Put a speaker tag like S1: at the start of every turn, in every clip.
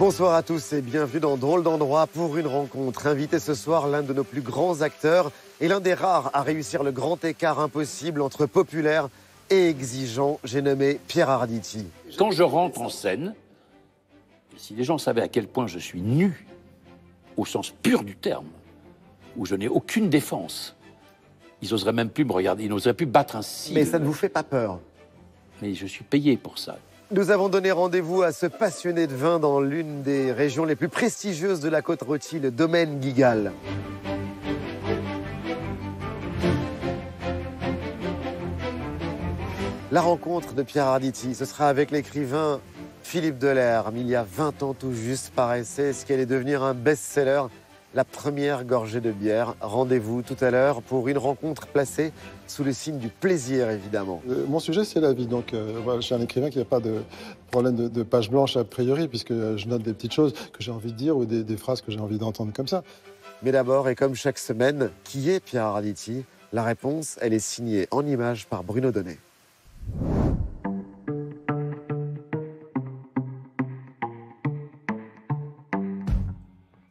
S1: Bonsoir à tous et bienvenue dans Drôle d'endroit pour une rencontre. Invité ce soir, l'un de nos plus grands acteurs et l'un des rares à réussir le grand écart impossible entre populaire et exigeant. J'ai nommé Pierre Arditi.
S2: Quand je rentre en scène, si les gens savaient à quel point je suis nu, au sens pur du terme, où je n'ai aucune défense, ils n'oseraient même plus me regarder, ils n'oseraient plus battre un cil.
S1: Mais ça ne vous fait pas peur?
S2: Mais je suis payé pour ça.
S1: Nous avons donné rendez-vous à ce passionné de vin dans l'une des régions les plus prestigieuses de la Côte-Rôtie, le domaine Guigal. La rencontre de Pierre Arditi, ce sera avec l'écrivain Philippe Delerme. Il y a 20 ans tout juste paraissait ce qui allait devenir un best-seller, La première gorgée de bière. Rendez-vous tout à l'heure pour une rencontre placée sous le signe du plaisir, évidemment.
S3: Mon sujet, c'est la vie. Donc, voilà, je suis un écrivain qui n'a pas de problème de page blanche a priori, puisque je note des petites choses que j'ai envie de dire ou des phrases que j'ai envie d'entendre comme ça.
S1: Mais d'abord, et comme chaque semaine, qui est Pierre Arditi? La réponse, elle est signée en images par Bruno Donnet.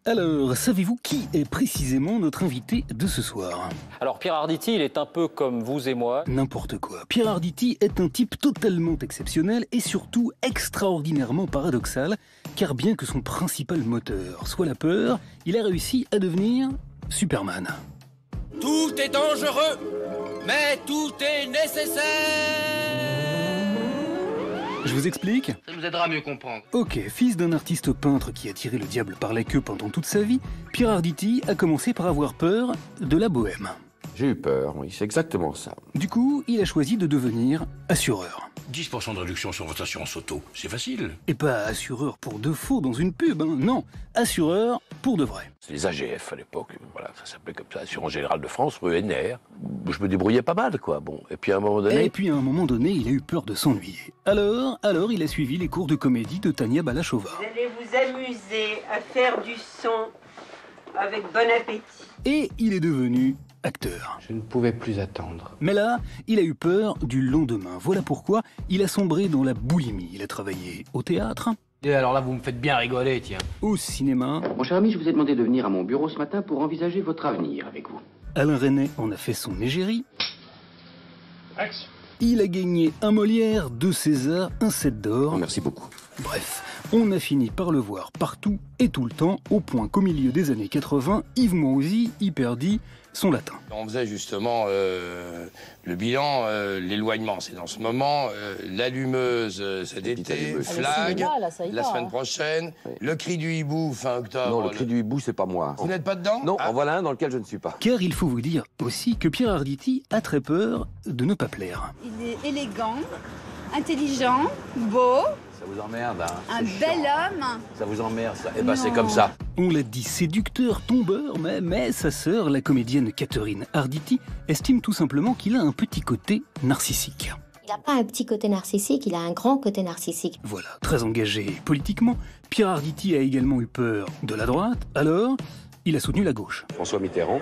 S4: Alors, savez-vous qui est précisément notre invité de ce soir?
S5: Alors Pierre Arditi, il est un peu comme vous et moi.
S4: N'importe quoi. Pierre Arditi est un type totalement exceptionnel et surtout extraordinairement paradoxal, car bien que son principal moteur soit la peur, il a réussi à devenir Superman.
S6: Tout est dangereux, mais tout est nécessaire.
S4: Je vous explique?
S6: Ça nous aidera à mieux comprendre.
S4: Ok, fils d'un artiste peintre qui a tiré le diable par la queue pendant toute sa vie, Pierre Arditi a commencé par avoir peur de la bohème.
S7: J'ai eu peur, oui, c'est exactement ça.
S4: Du coup, il a choisi de devenir assureur.
S8: 10% de réduction sur votre assurance auto, c'est facile.
S4: Et pas assureur pour de faux dans une pub, hein. Non, assureur pour de vrai.
S2: C'est les AGF à l'époque, voilà, ça s'appelait comme ça, Assurance Générale de France, rue NR. Je me débrouillais pas mal, quoi. Bon, et puis à un moment donné...
S4: il a eu peur de s'ennuyer. Alors, il a suivi les cours de comédie de Tania Balachova.
S9: Vous allez vous amuser à faire du son avec bon appétit.
S4: Et il est devenu acteur.
S10: Je ne pouvais plus attendre.
S4: Mais là, il a eu peur du lendemain. Voilà pourquoi il a sombré dans la boulimie. Il a travaillé au théâtre.
S10: Et alors là, vous me faites bien rigoler, tiens.
S4: Au cinéma.
S11: Mon cher ami, je vous ai demandé de venir à mon bureau ce matin pour envisager votre avenir avec vous.
S4: Alain Resnais en a fait son égérie.
S8: Action.
S4: Il a gagné un Molière, 2 Césars, un 7 d'or.
S7: Oh, merci beaucoup.
S4: Bref, on a fini par le voir partout et tout le temps, au point qu'au milieu des années 80, Yves Montrouzy y perdit son latin.
S6: On faisait justement le bilan, l'éloignement, c'est dans ce moment, l'allumeuse cet été, Flag, la semaine prochaine, le cri du hibou fin octobre.
S7: Non, le cri du hibou, c'est pas moi.
S6: Vous n'êtes pas dedans?
S7: Non, en voilà un dans lequel je ne suis pas.
S4: Car il faut vous dire aussi que Pierre Arditi a très peur de ne pas plaire.
S12: Il est élégant, intelligent, beau.
S7: Ça vous emmerde, hein?
S12: Un bel homme.
S7: Ça vous emmerde, ça? Eh ben, c'est comme ça.
S4: On l'a dit, séducteur, tombeur, mais sa sœur, la comédienne Catherine Arditi, estime tout simplement qu'il a un petit côté narcissique.
S13: Il n'a pas un petit côté narcissique, il a un grand côté narcissique.
S4: Voilà, très engagé politiquement, Pierre Arditi a également eu peur de la droite, alors il a soutenu la gauche.
S7: François Mitterrand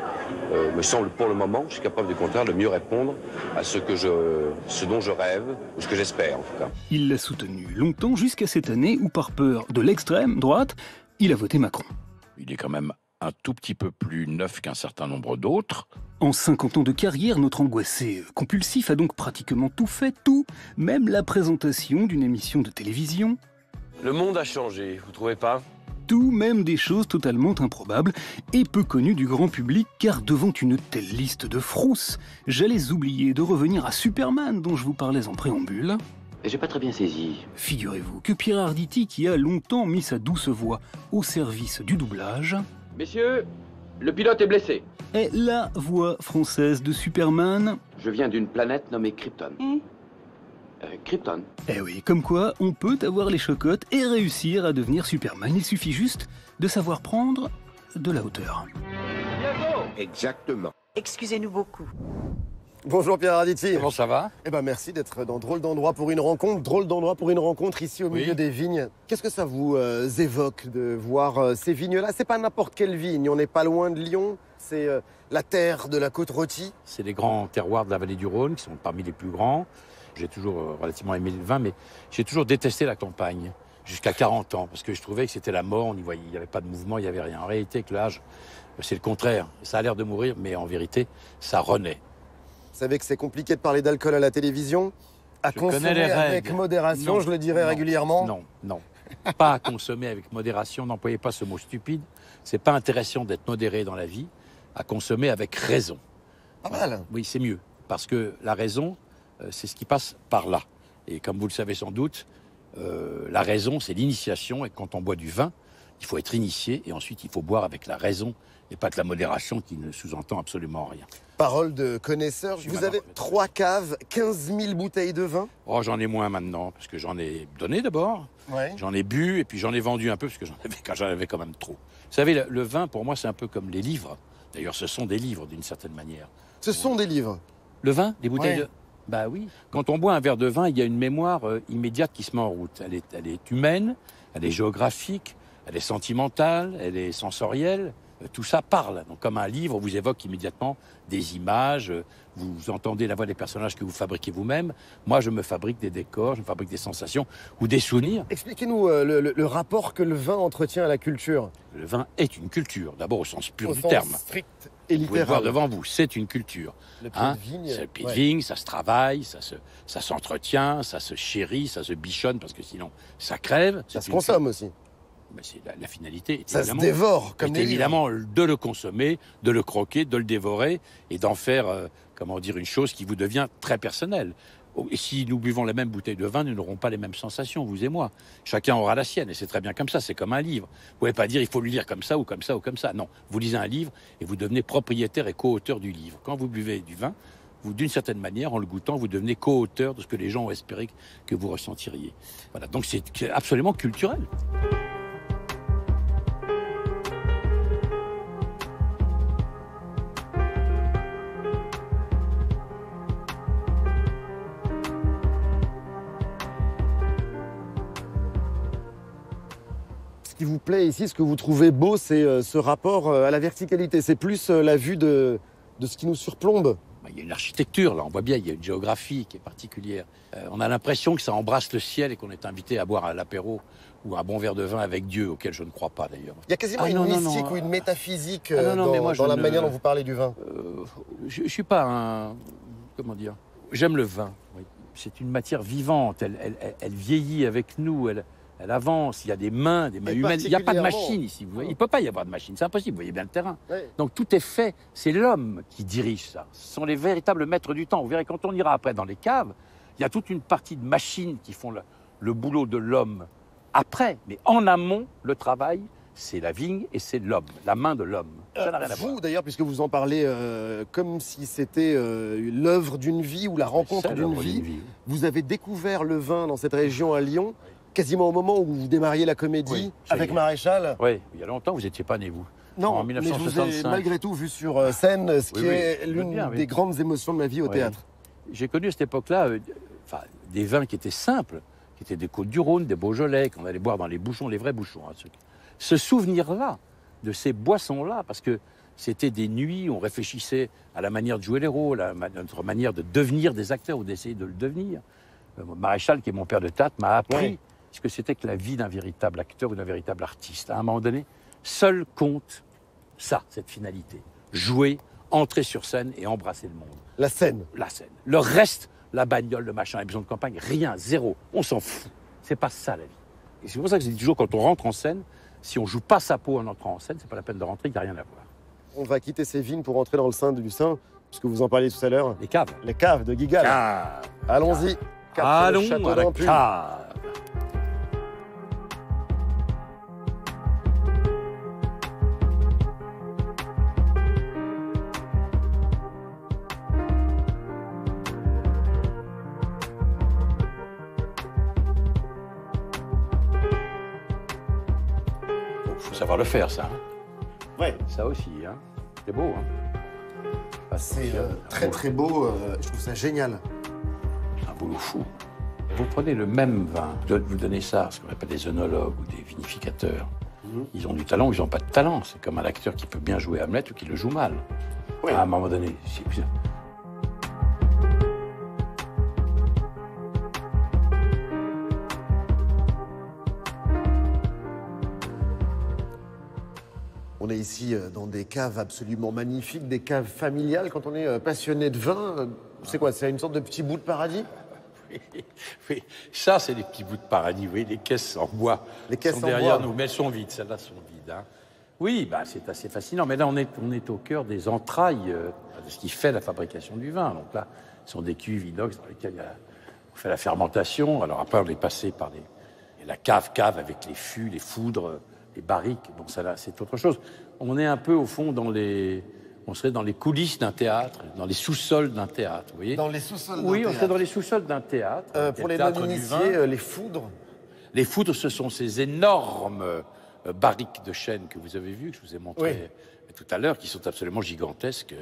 S7: me semble pour le moment, je suis capable du contraire, de mieux répondre à ce dont je rêve, ou ce que j'espère en tout cas.
S4: Il l'a soutenu longtemps, jusqu'à cette année où, par peur de l'extrême droite, il a voté Macron.
S2: Il est quand même un tout petit peu plus neuf qu'un certain nombre d'autres.
S4: En 50 ans de carrière, notre angoissé compulsif a donc pratiquement tout fait, tout, même la présentation d'une émission de télévision.
S7: Le monde a changé, vous trouvez pas?
S4: Tout, même des choses totalement improbables et peu connues du grand public, car devant une telle liste de frousses, j'allais oublier de revenir à Superman dont je vous parlais en préambule.
S11: J'ai pas très bien saisi.
S4: Figurez-vous que Pierre Arditi, qui a longtemps mis sa douce voix au service du doublage...
S11: Messieurs, le pilote est blessé.
S4: Est la voix française de Superman.
S11: Je viens d'une planète nommée Krypton. Krypton.
S4: Eh oui, comme quoi on peut avoir les chocottes et réussir à devenir Superman. Il suffit juste de savoir prendre de la hauteur.
S7: Exactement.
S9: Excusez-nous beaucoup.
S1: Bonjour Pierre Arditi.
S2: Comment ça va?
S1: Eh ben merci d'être dans Drôle d'endroit pour une rencontre. Drôle d'endroit pour une rencontre ici au milieu des vignes. Qu'est-ce que ça vous évoque de voir ces vignes-là? C'est pas n'importe quelle vigne, on n'est pas loin de Lyon. C'est la terre de la Côte-Rôtie.
S2: C'est les grands terroirs de la vallée du Rhône, qui sont parmi les plus grands. J'ai toujours relativement aimé le vin, mais j'ai toujours détesté la campagne. jusqu'à 40 ans, parce que je trouvais que c'était la mort, on y voyait, il n'y avait pas de mouvement, il n'y avait rien. En réalité, avec l'âge, c'est le contraire. Ça a l'air de mourir, mais en vérité, ça renaît.
S14: Vous savez que c'est compliqué de parler d'alcool à la télévision. À consommer avec modération, je le dirais régulièrement.
S2: Non. Pas à consommer avec modération, n'employez pas ce mot stupide. C'est pas intéressant d'être modéré dans la vie, à consommer avec raison.
S14: Pas mal.
S2: Oui, c'est mieux, parce que la raison, c'est ce qui passe par là. Et comme vous le savez sans doute, la raison, c'est l'initiation, et quand on boit du vin, il faut être initié, et ensuite il faut boire avec la raison, et pas de la modération qui ne sous-entend absolument rien.
S14: Parole de connaisseur, vous avez 3 caves, 15 000 bouteilles de vin?
S2: Oh, j'en ai moins maintenant, parce que j'en ai donné d'abord, j'en ai bu, et puis j'en ai vendu un peu, parce que j'en avais quand même trop. Vous savez, le vin, pour moi, c'est un peu comme les livres. D'ailleurs, ce sont des livres, d'une certaine manière.
S14: Ce sont des livres?
S2: Le vin, les bouteilles de... Bah oui. Quand on boit un verre de vin, il y a une mémoire immédiate qui se met en route. Elle est humaine, elle est géographique, elle est sentimentale, elle est sensorielle. Tout ça parle. Donc, comme un livre vous évoque immédiatement des images, vous entendez la voix des personnages que vous fabriquez vous-même. Moi, je me fabrique des décors, je me fabrique des sensations ou des souvenirs.
S14: Expliquez-nous le rapport que le vin entretient à la culture.
S2: Le vin est une culture, d'abord au sens pur du terme.
S14: Strict et littéral.
S2: Vous pouvez le voir devant vous, c'est une culture.
S14: Le pied de vigne.
S2: C'est le pied de vigne, ça se travaille, ça s'entretient, ça se chérit, ça se bichonne, parce que sinon, ça crève.
S14: Ça se consomme aussi.
S2: Ben, c'est la finalité.
S14: Ça se dévore, comme des
S2: évidemment, de le consommer, de le croquer, de le dévorer, et d'en faire, une chose qui vous devient très personnelle. Et si nous buvons la même bouteille de vin, nous n'aurons pas les mêmes sensations, vous et moi. Chacun aura la sienne, et c'est très bien comme ça, c'est comme un livre. Vous ne pouvez pas dire, il faut le lire comme ça, ou comme ça, ou comme ça. Non, vous lisez un livre, et vous devenez propriétaire et co-auteur du livre. Quand vous buvez du vin, vous, d'une certaine manière, en le goûtant, vous devenez co-auteur de ce que les gens ont espéré que vous ressentiriez. Voilà, donc c'est absolument culturel.
S14: Ce qui vous plaît ici, ce que vous trouvez beau, c'est ce rapport à la verticalité. C'est plus la vue de ce qui nous surplombe.
S2: Il y a une architecture, là, on voit bien, il y a une géographie qui est particulière. On a l'impression que ça embrasse le ciel et qu'on est invité à boire à l'apéro ou un bon verre de vin avec Dieu, auquel je ne crois pas d'ailleurs.
S14: Il y a quasiment une mystique ou une métaphysique dans la manière dont vous parlez du vin.
S2: Je ne suis pas un... Comment dire? J'aime le vin. Oui. C'est une matière vivante, elle vieillit avec nous, elle avance, il y a des mains humaines. Il n'y a pas de machine ici. Vous voyez, il ne peut pas y avoir de machine, c'est impossible, vous voyez bien le terrain. Ouais. Donc tout est fait, c'est l'homme qui dirige ça. Ce sont les véritables maîtres du temps. Vous verrez, quand on ira après dans les caves, il y a toute une partie de machines qui font le boulot de l'homme après. Mais en amont, le travail, c'est la vigne et c'est l'homme, la main de l'homme. Ça n'a rien à voir.
S14: Vous, d'ailleurs, puisque vous en parlez comme si c'était l'œuvre d'une vie ou la rencontre d'une vie, vous avez découvert le vin dans cette région à Lyon, quasiment au moment où vous démarriez la comédie avec Maréchal.
S2: Oui, il y a longtemps, vous n'étiez pas né, vous.
S14: Non,
S2: en 1965.
S14: Mais je vous ai malgré tout vu sur scène, ce qui est l'une des grandes émotions de ma vie au théâtre.
S2: J'ai connu à cette époque-là des vins qui étaient simples, qui étaient des Côtes-du-Rhône, des Beaujolais, qu'on allait boire dans les bouchons, les vrais bouchons. Hein, ce souvenir-là, de ces boissons-là, parce que c'était des nuits où on réfléchissait à la manière de jouer les rôles, à notre manière de devenir des acteurs ou d'essayer de le devenir. Maréchal, qui est mon père de théâtre, m'a appris ce que c'était que la vie d'un véritable acteur ou d'un véritable artiste. À un moment donné, seul compte ça, cette finalité. Jouer, entrer sur scène et embrasser le monde.
S14: La scène.
S2: La scène. Le reste, la bagnole, le machin, les maisons de campagne, rien, zéro. On s'en fout. C'est pas ça la vie. Et c'est pour ça que je dis toujours, quand on rentre en scène, si on joue pas sa peau en entrant en scène, c'est pas la peine de rentrer, il n'y a rien à voir.
S14: On va quitter ces vignes pour entrer dans le sein du sein, puisque vous en parliez tout à l'heure.
S2: Les caves.
S14: Les caves de Guigal. Allons-y.
S2: Allons à la cave. Faut savoir le faire, ça.
S14: Ouais.
S2: Ça aussi, hein. C'est beau, hein.
S14: C'est très très beau. Je trouve ça génial.
S2: Un boulot fou. Vous prenez le même vin, vous donnez ça, ce qu'on appelle des œnologues ou des vinificateurs. Ils ont du talent ou ils n'ont pas de talent. C'est comme un acteur qui peut bien jouer Hamlet ou qui le joue mal. Ouais. À un moment donné.
S1: On est ici dans des caves absolument magnifiques, des caves familiales. Quand on est passionné de vin, c'est quoi? C'est une sorte de petit bout de paradis?
S2: Oui, ça, c'est des petits bouts de paradis. Oui, les caisses en bois sont derrière nous, mais elles sont vides. Celles-là sont vides. Hein. Oui, bah, c'est assez fascinant. Mais là, on est au cœur des entrailles de ce qui fait la fabrication du vin. Donc là, ce sont des cuves inox dans lesquelles on fait la fermentation. Alors après, on est passé par la cave avec les fûts, les foudres, les barriques. Bon, ça là, c'est autre chose. On est un peu, au fond, on serait dans les coulisses d'un théâtre, dans les sous-sols d'un théâtre, vous voyez?
S1: Dans les sous-sols d'un théâtre.
S2: Oui, on serait dans les sous-sols d'un théâtre.
S1: Pour les non-initiés, les foudres?
S2: Les foudres, ce sont ces énormes barriques de chêne que vous avez vues, que je vous ai montrées tout à l'heure, qui sont absolument gigantesques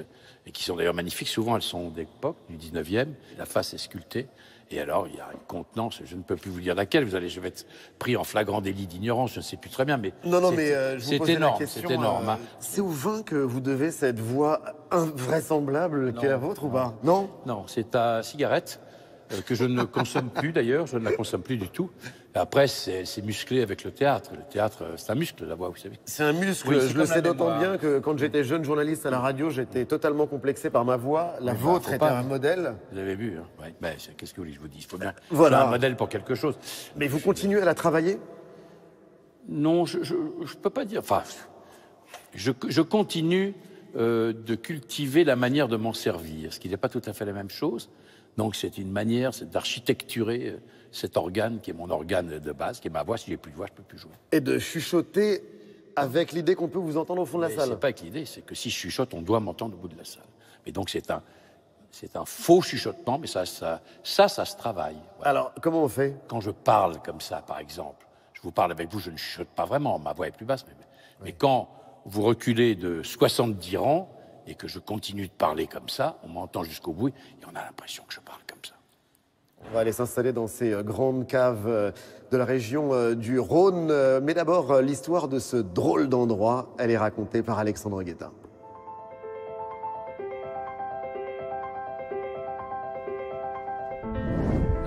S2: et qui sont d'ailleurs magnifiques. Souvent, elles sont d'époque, du 19e. La face est sculptée. Et alors, il y a une contenance, je ne peux plus vous dire laquelle, je vais être pris en flagrant délit d'ignorance, je ne sais plus très bien, mais
S1: c'est énorme, c'est énorme. C'est au vin que vous devez cette voix invraisemblable qui est la vôtre ou pas? Non.
S2: Non, c'est ta cigarette, que je ne consomme plus d'ailleurs, je ne la consomme plus du tout. Après, c'est musclé avec le théâtre. Le théâtre, c'est un muscle, la voix, vous savez.
S1: C'est un muscle, oui, je le sais d'autant bien que quand j'étais jeune journaliste à la radio, j'étais totalement complexé par ma voix. La vôtre était un modèle.
S2: Vous avez vu, hein. Ouais. Ben, qu'est-ce que vous voulez que je vous dise? Il faut bien
S1: faire
S2: un modèle pour quelque chose.
S1: Mais vous continuez à la travailler?
S2: Non, je ne peux pas dire. Enfin, je continue de cultiver la manière de m'en servir, ce qui n'est pas tout à fait la même chose. Donc c'est une manière d'architecturer cet organe qui est mon organe de base, qui est ma voix. Si j'ai plus de voix, je peux plus jouer.
S1: Et de chuchoter avec l'idée qu'on peut vous entendre au fond de la salle.
S2: C'est pas avec l'idée, c'est que si je chuchote, on doit m'entendre au bout de la salle. Mais donc c'est un faux chuchotement, mais ça se travaille. Voilà.
S1: Alors comment on fait?
S2: Quand je parle comme ça, par exemple, je vous parle avec vous, je ne chuchote pas vraiment, ma voix est plus basse. Mais quand vous reculez de 70 rangs et que je continue de parler comme ça, on m'entend jusqu'au bout et on a l'impression que je parle comme ça.
S1: On va aller s'installer dans ces grandes caves de la région du Rhône. Mais d'abord, l'histoire de ce drôle d'endroit, elle est racontée par Alexandre Guetta.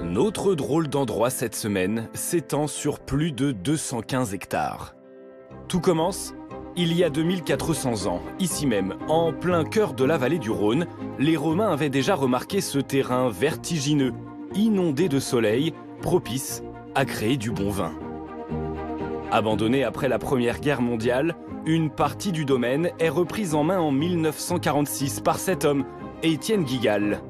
S15: Notre drôle d'endroit cette semaine s'étend sur plus de 215 hectares. Tout commence il y a 2400 ans, ici même, en plein cœur de la vallée du Rhône, les Romains avaient déjà remarqué ce terrain vertigineux, inondé de soleil, propice à créer du bon vin. Abandonné après la Première Guerre mondiale, une partie du domaine est reprise en main en 1946 par cet homme, Étienne Guigal.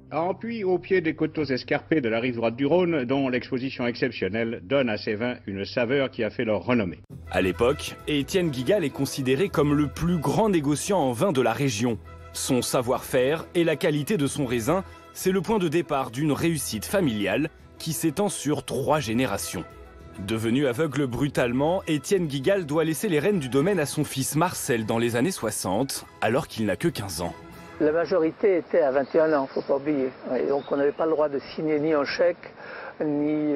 S16: En puits au pied des coteaux escarpés de la rive droite du Rhône, dont l'exposition exceptionnelle donne à ces vins une saveur qui a fait leur renommée.
S15: À l'époque, Étienne Guigal est considéré comme le plus grand négociant en vin de la région. Son savoir-faire et la qualité de son raisin, c'est le point de départ d'une réussite familiale qui s'étend sur 3 générations. Devenu aveugle brutalement, Étienne Guigal doit laisser les rênes du domaine à son fils Marcel dans les années 60, alors qu'il n'a que 15 ans.
S17: La majorité était à 21 ans, faut pas oublier. Et donc on n'avait pas le droit de signer ni un chèque, ni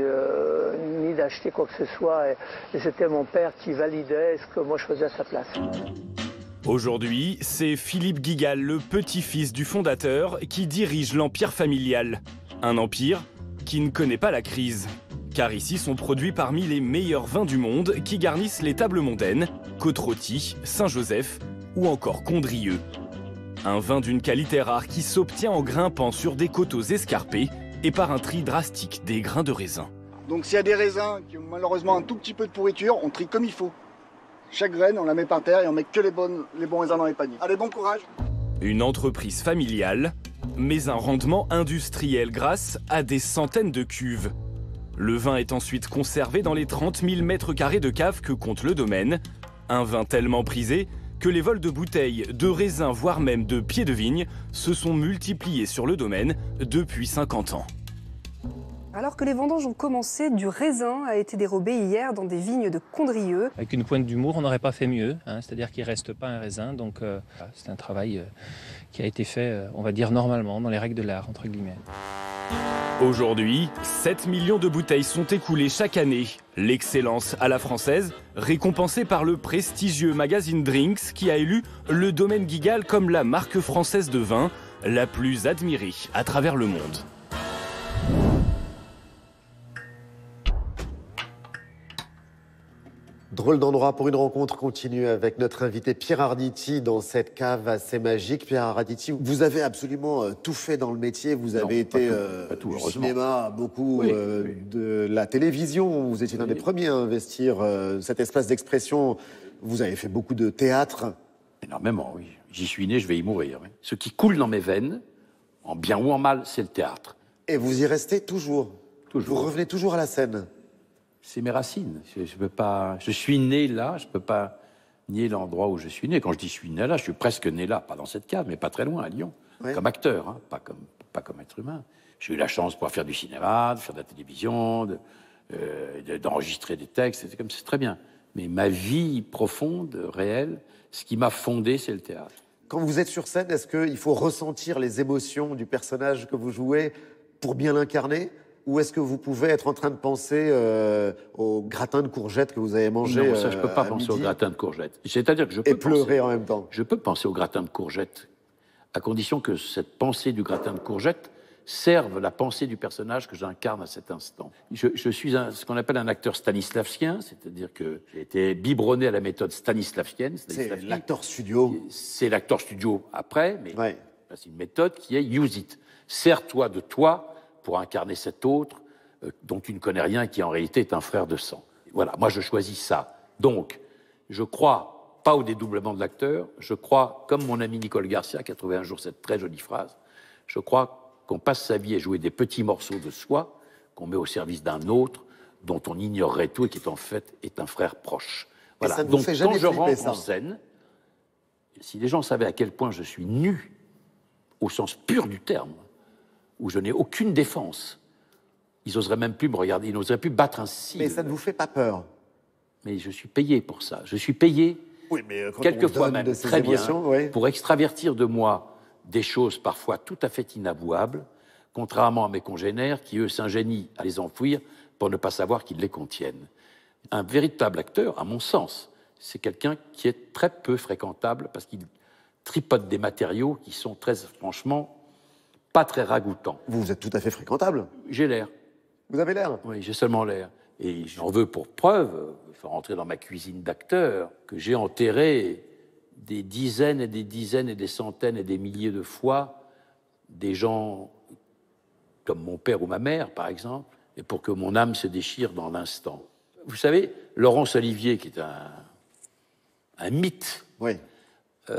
S17: d'acheter quoi que ce soit. Et c'était mon père qui validait ce que moi je faisais à sa place.
S15: Aujourd'hui, c'est Philippe Guigal, le petit-fils du fondateur, qui dirige l'empire familial. Un empire qui ne connaît pas la crise. Car ici sont produits parmi les meilleurs vins du monde qui garnissent les tables mondaines, Côte-Rôtie, Saint-Joseph ou encore Condrieu. Un vin d'une qualité rare qui s'obtient en grimpant sur des coteaux escarpés et par un tri drastique des grains de raisin.
S18: Donc s'il y a des raisins qui ont malheureusement un tout petit peu de pourriture, on trie comme il faut. Chaque graine, on la met par terre et on met que les bons raisins dans les paniers. Allez, bon courage!
S15: Une entreprise familiale, mais un rendement industriel grâce à des centaines de cuves. Le vin est ensuite conservé dans les 30 000 mètres carrés de cave que compte le domaine. Un vin tellement prisé que les vols de bouteilles, de raisins, voire même de pieds de vigne, se sont multipliés sur le domaine depuis 50 ans.
S19: Alors que les vendanges ont commencé, du raisin a été dérobé hier dans des vignes de Condrieu.
S5: Avec une pointe d'humour, on n'aurait pas fait mieux, hein, c'est-à-dire qu'il ne reste pas un raisin, donc c'est un travail qui a été fait, on va dire normalement, dans les règles de l'art, entre guillemets.
S15: Aujourd'hui, 7 millions de bouteilles sont écoulées chaque année. L'excellence à la française, récompensée par le prestigieux magazine Drinks qui a élu le domaine Guigal comme la marque française de vin la plus admirée à travers le monde.
S1: Drôle d'endroit pour une rencontre continue avec notre invité Pierre Arditi dans cette cave assez magique. Pierre Arditi, vous avez absolument tout fait dans le métier. Vous avez été du cinéma, beaucoup de la télévision. Vous étiez l'un des premiers à investir cet espace d'expression. Vous avez fait beaucoup de théâtre.
S2: Énormément, oui. J'y suis né, je vais y mourir. Oui. Ce qui coule dans mes veines, en bien ou en mal, c'est le théâtre.
S1: Et vous y restez toujours. Toujours. Vous revenez toujours à la scène.
S2: C'est mes racines. Je peux pas. Je suis né là. Je peux pas nier l'endroit où je suis né. Quand je dis je suis né là, je suis presque né là, pas dans cette cave, mais pas très loin, à Lyon, comme acteur, hein, pas comme être humain. J'ai eu la chance de pouvoir faire du cinéma, de faire de la télévision, d'enregistrer des textes. C'est très bien. Mais ma vie profonde, réelle, ce qui m'a fondé, c'est le théâtre.
S1: Quand vous êtes sur scène, est-ce qu'il faut ressentir les émotions du personnage que vous jouez pour bien l'incarner? Ou est-ce que vous pouvez être en train de penser au gratin de courgettes que vous avez mangé?
S2: Non, ça, je ne peux pas penser au gratin de courgettes. C'est-à-dire que je peux
S1: pleurer en même temps.
S2: Je peux penser au gratin de courgettes, à condition que cette pensée du gratin de courgettes serve la pensée du personnage que j'incarne à cet instant. Je suis ce qu'on appelle un acteur stanislavskien, c'est-à-dire que j'ai été biberonné à la méthode stanislavskienne.
S1: C'est l'acteur studio.
S2: C'est l'acteur studio après, mais c'est une méthode qui est use it. Sers-toi de toi pour incarner cet autre dont tu ne connais rien, qui en réalité est un frère de sang. Voilà, moi je choisis ça. Donc, je crois pas au dédoublement de l'acteur, je crois, comme mon ami Nicole Garcia, qui a trouvé un jour cette très jolie phrase, je crois qu'on passe sa vie à jouer des petits morceaux de soi, qu'on met au service d'un autre, dont on ignorerait tout et qui en fait est un frère proche. Voilà.
S1: Ça ne
S2: Donc
S1: vous fait jamais
S2: quand je rentre
S1: ça.
S2: en scène, si les gens savaient à quel point je suis nu, au sens pur du terme, où je n'ai aucune défense, ils n'oseraient même plus me regarder, ils n'oseraient plus battre un signe.
S1: Mais ça ne vous fait pas peur?
S2: Mais je suis payé pour ça. Je suis payé, quelquefois même, très bien, pour extravertir de moi des choses parfois tout à fait inavouables, contrairement à mes congénères qui, eux, s'ingénient à les enfouir pour ne pas savoir qu'ils les contiennent. Un véritable acteur, à mon sens, c'est quelqu'un qui est très peu fréquentable parce qu'il tripote des matériaux qui sont très, franchement, pas très ragoûtants.
S1: Vous êtes tout à fait fréquentable.
S2: J'ai l'air.
S1: Vous avez l'air?
S2: Oui, j'ai seulement l'air. Et j'en veux pour preuve, il faut rentrer dans ma cuisine d'acteur, que j'ai enterré des dizaines et des dizaines et des centaines et des milliers de fois des gens comme mon père ou ma mère, par exemple, et pour que mon âme se déchire dans l'instant. Vous savez, Laurence Olivier, qui est un mythe,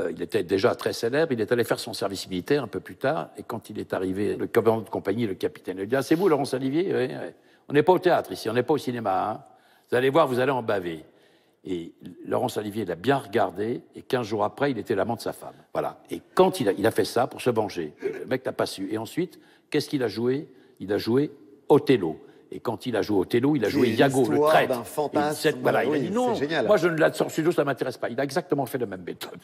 S2: il était déjà très célèbre, il est allé faire son service militaire un peu plus tard, et quand il est arrivé, le commandant de compagnie, le capitaine, il dit « Ah, c'est vous, Laurence Olivier ?» Oui. On n'est pas au théâtre ici, on n'est pas au cinéma. Hein. Vous allez voir, vous allez en baver. Et Laurence Olivier l'a bien regardé, et 15 jours après, il était l'amant de sa femme. Voilà. Et quand il a fait ça pour se venger, le mec n'a pas su. Et ensuite, qu'est-ce qu'il a joué? Il a joué Othello. Et quand il a joué Othello, il a joué Iago, le traître.
S1: D'un fantasme.
S2: Voilà, il a dit non,
S1: génial.
S2: moi je ne l'adore studio, ça ne m'intéresse pas. Il a exactement fait la même méthode.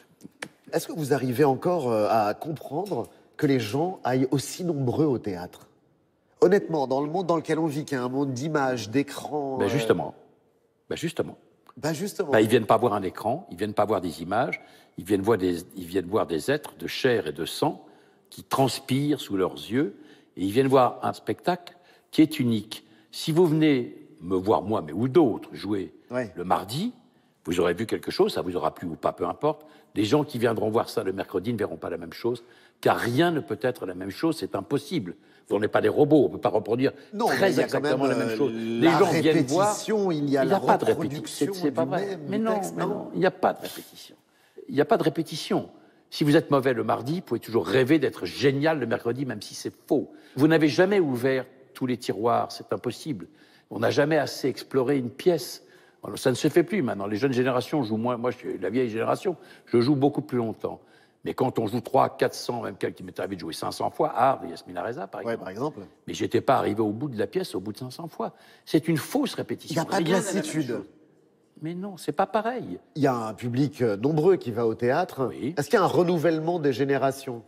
S1: Est-ce que vous arrivez encore à comprendre que les gens aillent aussi nombreux au théâtre? Honnêtement, dans le monde dans lequel on vit, qui est un monde d'images, d'écrans...
S2: Ben justement. Ils viennent pas voir un écran, ils viennent pas voir des images, ils viennent voir des êtres de chair et de sang qui transpirent sous leurs yeux, et ils viennent voir un spectacle qui est unique. Si vous venez me voir, moi, mais ou d'autres, jouer le mardi, vous aurez vu quelque chose, ça vous aura plu ou pas, peu importe. Les gens qui viendront voir ça le mercredi ne verront pas la même chose, car rien ne peut être la même chose, c'est impossible. On n'est pas des robots, on ne peut pas répétition, très exactement la même chose. Les gens viennent voir.
S1: Il y a la
S2: pas de répétition, c'est pas vrai. Mais non, il n'y a pas de répétition. Il n'y a pas de répétition. Si vous êtes mauvais le mardi, vous pouvez toujours rêver d'être génial le mercredi, même si c'est faux. Vous n'avez jamais ouvert tous les tiroirs, c'est impossible. On n'a jamais assez exploré une pièce. Alors, ça ne se fait plus maintenant. Les jeunes générations jouent moins. Moi, je suis la vieille génération, je joue beaucoup plus longtemps. Mais quand on joue 300, 400, même quelqu'un qui m'est arrivé de jouer 500 fois, Art de Yasmina Reza, par exemple. Mais je n'étais pas arrivé au bout de la pièce au bout de 500 fois. C'est une fausse répétition.
S1: Il n'y a pas de lassitude.
S2: Mais non, c'est pas pareil.
S1: Il y a un public nombreux qui va au théâtre.
S2: Oui.
S1: Est-ce qu'il y a un renouvellement des générations?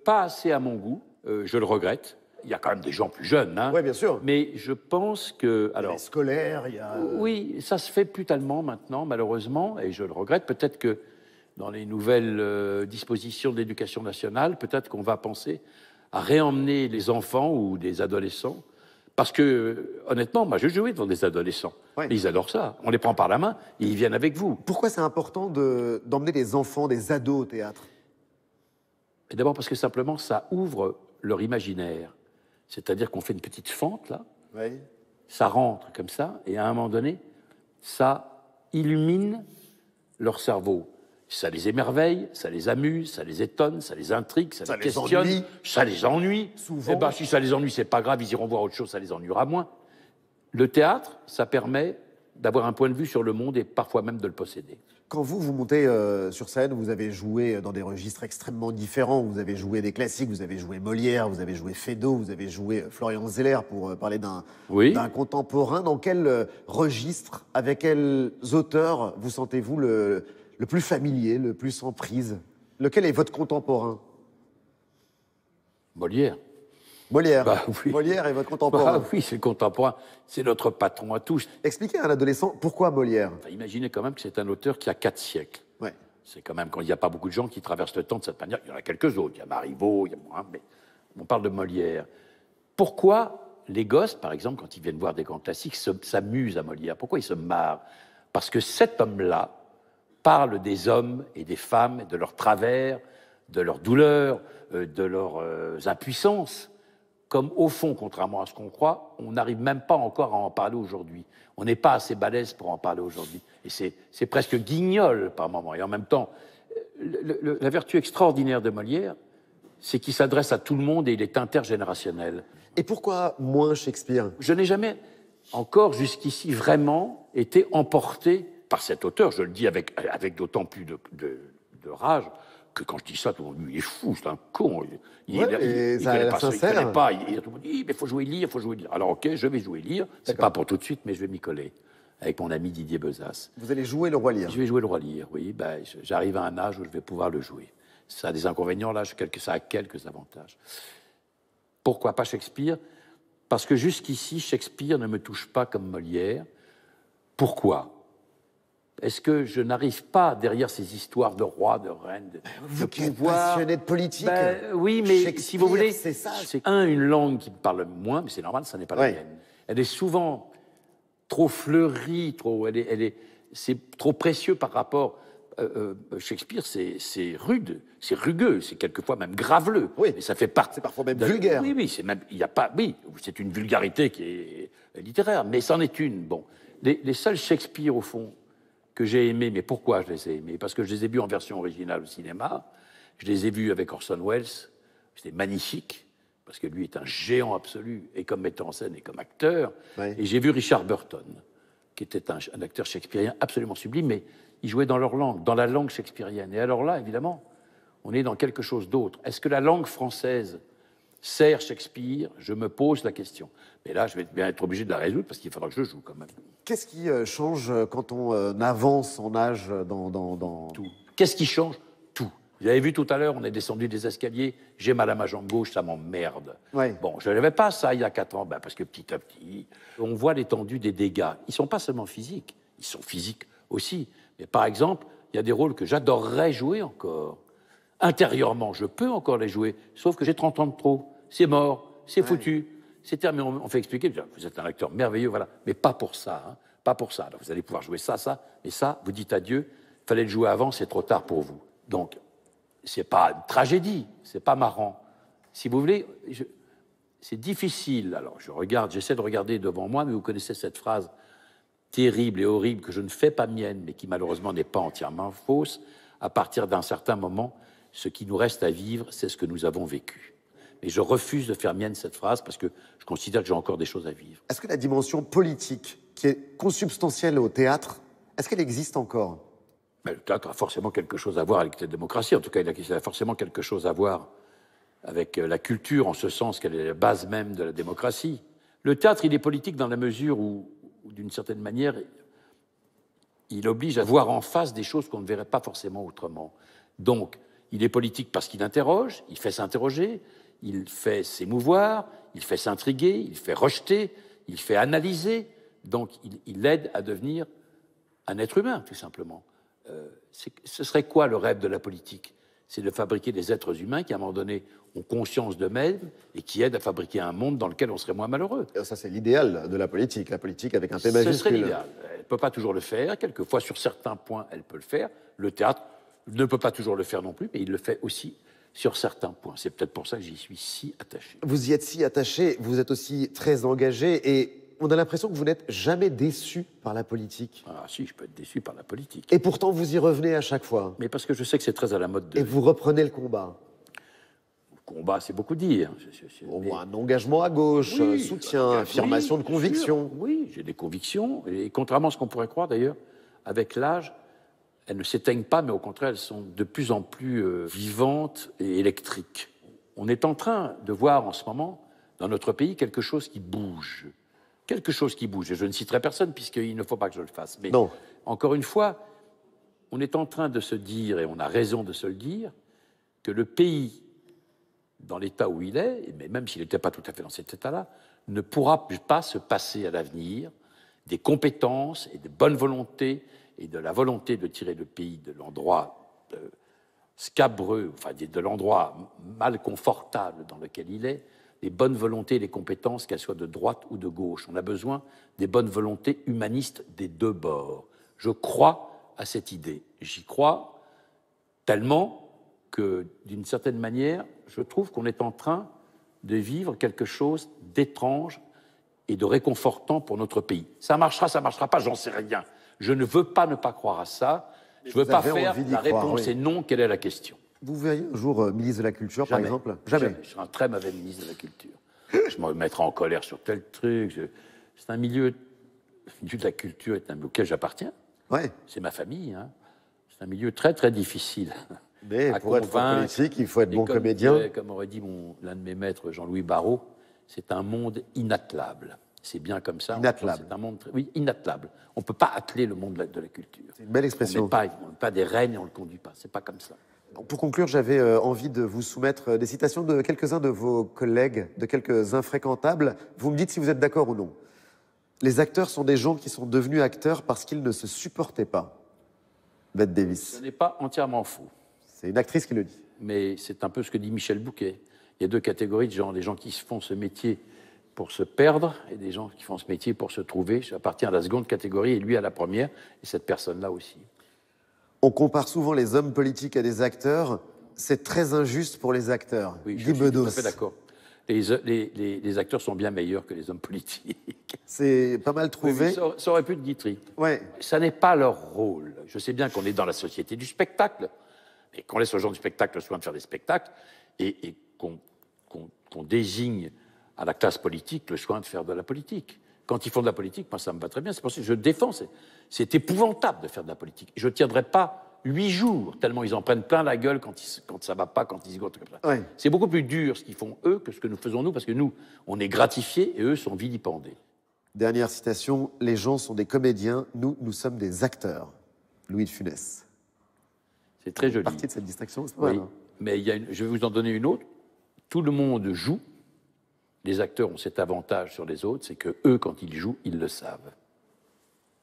S2: Pas assez à mon goût. Je le regrette. Il y a quand même des gens plus jeunes. Hein.
S1: Oui, bien sûr.
S2: Mais je pense que... Alors,
S1: les scolaires, il y a...
S2: Oui, ça se fait plus tellement maintenant, malheureusement, et je le regrette. Peut-être que dans les nouvelles dispositions de l'éducation nationale, peut-être qu'on va penser à réemmener les enfants ou des adolescents, Parce que, honnêtement, moi, je jouais devant des adolescents.
S1: Ouais.
S2: Ils adorent ça. On les prend par la main et ils viennent avec vous.
S1: Pourquoi c'est important d'emmener des enfants, des ados au théâtre?
S2: Et d'abord parce que simplement, ça ouvre leur imaginaire. C'est-à-dire qu'on fait une petite fente, là.
S1: Oui.
S2: Ça rentre comme ça, et à un moment donné, ça illumine leur cerveau. Ça les émerveille, ça les amuse, ça les étonne, ça les intrigue, ça les questionne,
S1: ennuie.
S2: ça les ennuie.
S1: Souvent.
S2: Eh ben, si ça les ennuie, c'est pas grave, ils iront voir autre chose, ça les ennuiera moins. Le théâtre, ça permet d'avoir un point de vue sur le monde et parfois même de le posséder.
S1: Quand vous montez sur scène, vous avez joué dans des registres extrêmement différents. Vous avez joué des classiques, vous avez joué Molière, vous avez joué Feydeau, vous avez joué Florian Zeller pour parler d'un contemporain. Dans quel registre, avec quels auteurs vous sentez-vous le plus familier, le plus en prise? Lequel est votre contemporain?
S2: Molière.
S1: Molière.
S2: Bah, oui.
S1: Molière est votre contemporain.
S2: Bah, oui, c'est le contemporain. C'est notre patron à tous.
S1: Expliquez à un adolescent pourquoi Molière.
S2: Enfin, imaginez quand même que c'est un auteur qui a 4 siècles.
S1: Ouais.
S2: C'est quand même quand il n'y a pas beaucoup de gens qui traversent le temps de cette manière. Il y en a quelques autres. Il y a Marivaux, il y a moi, mais on parle de Molière. Pourquoi les gosses, par exemple, quand ils viennent voir des grands classiques, s'amusent à Molière? Pourquoi ils se marrent? Parce que cet homme-là parle des hommes et des femmes, et de leurs travers, de leurs douleurs, de leurs impuissances. Comme au fond, contrairement à ce qu'on croit, on n'arrive même pas encore à en parler aujourd'hui. On n'est pas assez balèze pour en parler aujourd'hui. Et c'est presque guignol par moments. Et en même temps, la vertu extraordinaire de Molière, c'est qu'il s'adresse à tout le monde et il est intergénérationnel.
S1: Et pourquoi moins Shakespeare?
S2: Je n'ai jamais encore jusqu'ici vraiment été emporté par cet auteur. Je le dis avec d'autant plus de rage que quand je dis ça, tout le monde dit, il est fou, c'est un con. Il connaît pas ça, il connaît pas. Tout le monde dit, mais il faut jouer lire, il faut jouer lire. Alors ok, je vais jouer lire. C'est pas pour tout de suite, mais je vais m'y coller avec mon ami Didier Bezas.
S1: Vous allez jouer le roi Lear?
S2: Je vais jouer le roi Lear, oui. Ben, j'arrive à un âge où je vais pouvoir le jouer. Ça a des inconvénients, là, ça a quelques avantages. Pourquoi pas Shakespeare? Parce que jusqu'ici, Shakespeare ne me touche pas comme Molière. Pourquoi? Est-ce que je n'arrive pas, derrière ces histoires de rois, de reines,
S1: vous qui êtes passionné de politique?
S2: Oui, mais si vous voulez, c'est une langue qui me parle moins, mais c'est normal, ça n'est pas la mienne. Elle est souvent trop fleurie, c'est trop précieux par rapport... Shakespeare, c'est rude, c'est rugueux, c'est quelquefois même graveleux.
S1: Oui,
S2: mais ça fait partie.
S1: C'est parfois même vulgaire.
S2: Oui, c'est même. Il y a pas. Oui, c'est une vulgarité qui est littéraire, mais c'en est une. Bon, les seuls Shakespeare au fond que j'ai aimés, mais pourquoi je les ai aimés? Parce que je les ai vus en version originale au cinéma. Je les ai vus avec Orson Welles. C'était magnifique parce que lui est un géant absolu et comme metteur en scène et comme acteur. Ouais. Et j'ai vu Richard Burton, qui était un acteur shakespearien absolument sublime, mais ils jouaient dans leur langue, dans la langue shakespearienne. Et alors là, évidemment, on est dans quelque chose d'autre. Est-ce que la langue française sert Shakespeare? Je me pose la question. Mais là, je vais bien être obligé de la résoudre parce qu'il faudra que je joue quand même.
S1: Qu'est-ce qui change quand on avance en âge dans...
S2: Tout. Qu'est-ce qui change? Tout. Vous avez vu tout à l'heure, on est descendu des escaliers, j'ai mal à ma jambe gauche, ça m'emmerde.
S1: Ouais.
S2: Bon, je n'avais pas ça il y a 4 ans, parce que petit à petit, on voit l'étendue des dégâts. Ils ne sont pas seulement physiques, ils sont physiques aussi. Mais par exemple, il y a des rôles que j'adorerais jouer encore. Intérieurement, je peux encore les jouer, sauf que j'ai 30 ans de trop. C'est mort, c'est foutu. C'est terminé. On fait expliquer, vous êtes un acteur merveilleux, voilà. Mais pas pour ça, hein. Pas pour ça. Alors, vous allez pouvoir jouer ça, et ça, vous dites adieu. Il fallait le jouer avant, c'est trop tard pour vous. Donc, c'est pas une tragédie, c'est pas marrant. Si vous voulez, c'est difficile. Alors, j'essaie de regarder devant moi, mais vous connaissez cette phrase terrible et horrible que je ne fais pas mienne, mais qui malheureusement n'est pas entièrement fausse. À partir d'un certain moment, ce qui nous reste à vivre, c'est ce que nous avons vécu. Et je refuse de faire mienne cette phrase parce que je considère que j'ai encore des choses à vivre.
S1: Est-ce que la dimension politique, qui est consubstantielle au théâtre, est-ce qu'elle existe encore?
S2: Mais le théâtre a forcément quelque chose à voir avec la démocratie. En tout cas, il a forcément quelque chose à voir avec la culture, en ce sens qu'elle est la base même de la démocratie. Le théâtre, il est politique dans la mesure où d'une certaine manière, il oblige à voir en face des choses qu'on ne verrait pas forcément autrement. Donc, il est politique parce qu'il interroge, il fait s'interroger, il fait s'émouvoir, il fait s'intriguer, il fait rejeter, il fait analyser. Donc, il aide à devenir un être humain, tout simplement. Ce serait quoi le rêve de la politique? c'est de fabriquer des êtres humains qui, à un moment donné, ont conscience d'eux-mêmes et qui aident à fabriquer un monde dans lequel on serait moins malheureux.
S1: Ça, c'est l'idéal de la politique avec un P majuscule.
S2: Ce serait l'idéal. Elle ne peut pas toujours le faire. Quelquefois, sur certains points, elle peut le faire. Le théâtre ne peut pas toujours le faire non plus, mais il le fait aussi sur certains points. C'est peut-être pour ça que j'y suis si attaché.
S1: Vous y êtes si attaché, vous êtes aussi très engagé et on a l'impression que vous n'êtes jamais déçu par la politique.
S2: Ah si, je peux être déçu par la politique.
S1: Et pourtant, vous y revenez à chaque fois.
S2: Mais parce que je sais que c'est très à la mode de...
S1: Et vous reprenez le combat.
S2: Le combat, c'est beaucoup dire.
S1: Un engagement à gauche, oui, soutien, affirmation de conviction.
S2: Oui, j'ai des convictions. Et contrairement à ce qu'on pourrait croire d'ailleurs, avec l'âge, elles ne s'éteignent pas, mais au contraire, elles sont de plus en plus vivantes et électriques. On est en train de voir en ce moment, dans notre pays, quelque chose qui bouge. Quelque chose qui bouge. Et je ne citerai personne, puisqu'il ne faut pas que je le fasse. Mais
S1: non.
S2: Encore une fois, on est en train de se dire, et on a raison de se le dire, que le pays, dans l'état où il est, mais même s'il n'était pas tout à fait dans cet état-là, ne pourra pas se passer à l'avenir des compétences et de bonne volonté et de la volonté de tirer le pays de l'endroit scabreux, enfin de l'endroit mal confortable dans lequel il est, les bonnes volontés et les compétences, qu'elles soient de droite ou de gauche. On a besoin des bonnes volontés humanistes des deux bords. Je crois à cette idée. J'y crois tellement que, d'une certaine manière, je trouve qu'on est en train de vivre quelque chose d'étrange et de réconfortant pour notre pays. Ça marchera pas, j'en sais rien. Je ne veux pas ne pas croire à ça. Je ne veux pas faire la réponse est non, quelle est la question?
S1: Vous verriez un jour ministre de la Culture, par exemple? Jamais.
S2: Je serai un très mauvais ministre de la Culture. Je me mettrai en colère sur tel truc. C'est un milieu de la culture, est un milieu auquel j'appartiens.
S1: Ouais.
S2: C'est ma famille. Hein. C'est un milieu très, très difficile.
S1: Mais pour être politique, il faut être bon comédien.
S2: Comme aurait dit l'un de mes maîtres, Jean-Louis Barrault, c'est un monde inattelable. C'est bien comme ça.
S1: Inattelable.
S2: C'est un monde, oui, inattelable. On ne peut pas atteler le monde de la culture.
S1: C'est une belle expression.
S2: On ne met pas des rênes et on ne le conduit pas. C'est pas comme ça.
S1: Pour conclure, j'avais envie de vous soumettre des citations de quelques-uns de vos collègues, de quelques infréquentables. Vous me dites si vous êtes d'accord ou non. Les acteurs sont des gens qui sont devenus acteurs parce qu'ils ne se supportaient pas. Bette Davis.
S2: Ce n'est pas entièrement faux.
S1: C'est une actrice qui le dit.
S2: Mais c'est un peu ce que dit Michel Bouquet. Il y a deux catégories de gens. Des gens qui font ce métier pour se perdre et des gens qui font ce métier pour se trouver. J'appartiens à la seconde catégorie et lui à la première. Et cette personne-là aussi.
S1: On compare souvent les hommes politiques à des acteurs. C'est très injuste pour les acteurs.
S2: Oui, je suis tout à fait d'accord. Les acteurs sont bien meilleurs que les hommes politiques.
S1: C'est pas mal trouvé.
S2: Oui, ça aurait pu être Guitry.
S1: Ouais.
S2: Ça n'est pas leur rôle. Je sais bien qu'on est dans la société du spectacle, mais qu'on laisse aux gens du spectacle le soin de faire des spectacles et qu'on désigne à la classe politique le soin de faire de la politique. Quand ils font de la politique, moi, ça me va très bien. C'est pour ça que je défends. C'est épouvantable de faire de la politique. Je ne tiendrai pas 8 jours, tellement ils en prennent plein la gueule quand ça ne va pas, quand ils se goûtent comme ça.
S1: Ouais.
S2: C'est beaucoup plus dur ce qu'ils font eux que ce que nous faisons nous, parce que nous, on est gratifiés et eux sont vilipendés.
S1: Dernière citation, les gens sont des comédiens, nous sommes des acteurs. Louis de Funès.
S2: C'est très joli.
S1: Partie de cette distinction, c'est pas
S2: oui,
S1: mal, hein.
S2: Mais je vais vous en donner une autre. Tout le monde joue. Les acteurs ont cet avantage sur les autres, c'est que eux, quand ils jouent, ils le savent.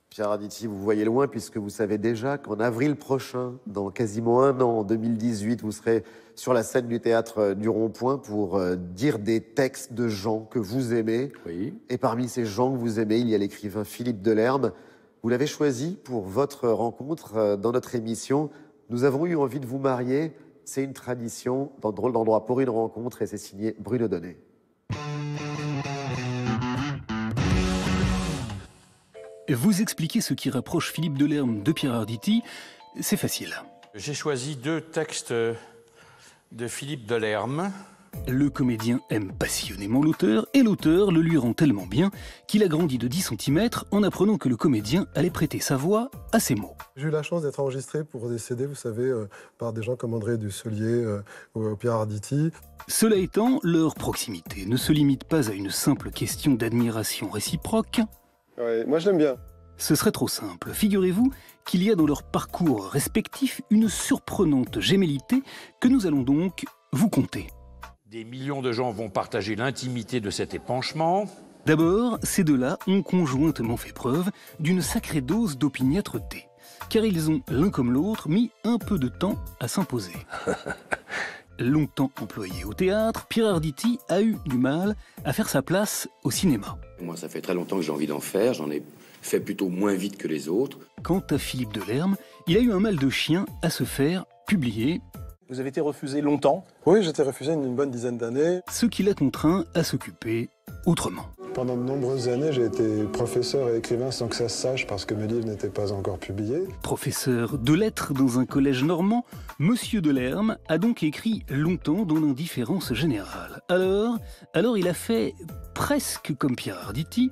S1: Pierre Arditi, vous voyez loin puisque vous savez déjà qu'en avril prochain, dans quasiment un an, en 2018, vous serez sur la scène du théâtre du Rond-Point pour dire des textes de gens que vous aimez.
S2: Oui.
S1: Et parmi ces gens que vous aimez, il y a l'écrivain Philippe Delerme. Vous l'avez choisi pour votre rencontre dans notre émission. Nous avons eu envie de vous marier. C'est une tradition dans Drôle d'endroit pour une rencontre et c'est signé Bruno Donnet.
S4: Vous expliquez ce qui rapproche Philippe Delerme de Pierre Arditi, c'est facile.
S8: J'ai choisi 2 textes de Philippe Delerme.
S4: Le comédien aime passionnément l'auteur et l'auteur le lui rend tellement bien qu'il a grandi de 10 cm en apprenant que le comédien allait prêter sa voix à ses mots.
S3: J'ai eu la chance d'être enregistré pour des CD, vous savez, par des gens comme André Dusselier ou Pierre Arditi.
S4: Cela étant, leur proximité ne se limite pas à une simple question d'admiration réciproque.
S3: Ouais, moi je l'aime bien.
S4: Ce serait trop simple. Figurez-vous qu'il y a dans leur parcours respectif une surprenante gémellité que nous allons donc vous conter.
S8: Des millions de gens vont partager l'intimité de cet épanchement.
S4: D'abord, ces deux-là ont conjointement fait preuve d'une sacrée dose d'opiniâtreté. car ils ont, l'un comme l'autre, mis un peu de temps à s'imposer. Longtemps employé au théâtre, Pierre Arditi a eu du mal à faire sa place au cinéma.
S7: Moi, ça fait très longtemps que j'ai envie d'en faire. J'en ai fait plutôt moins vite que les autres.
S4: Quant à Philippe Delerme, il a eu un mal de chien à se faire publier.
S20: Vous avez été refusé longtemps?
S3: Oui, j'étais refusé une bonne dizaine d'années.
S4: Ce qui l'a contraint à s'occuper autrement.
S3: Pendant de nombreuses années, j'ai été professeur et écrivain sans que ça se sache parce que mes livres n'étaient pas encore publiés.
S4: Professeur de lettres dans un collège normand, Monsieur Delerme a donc écrit longtemps dans l'indifférence générale. Alors il a fait presque comme Pierre Arditi.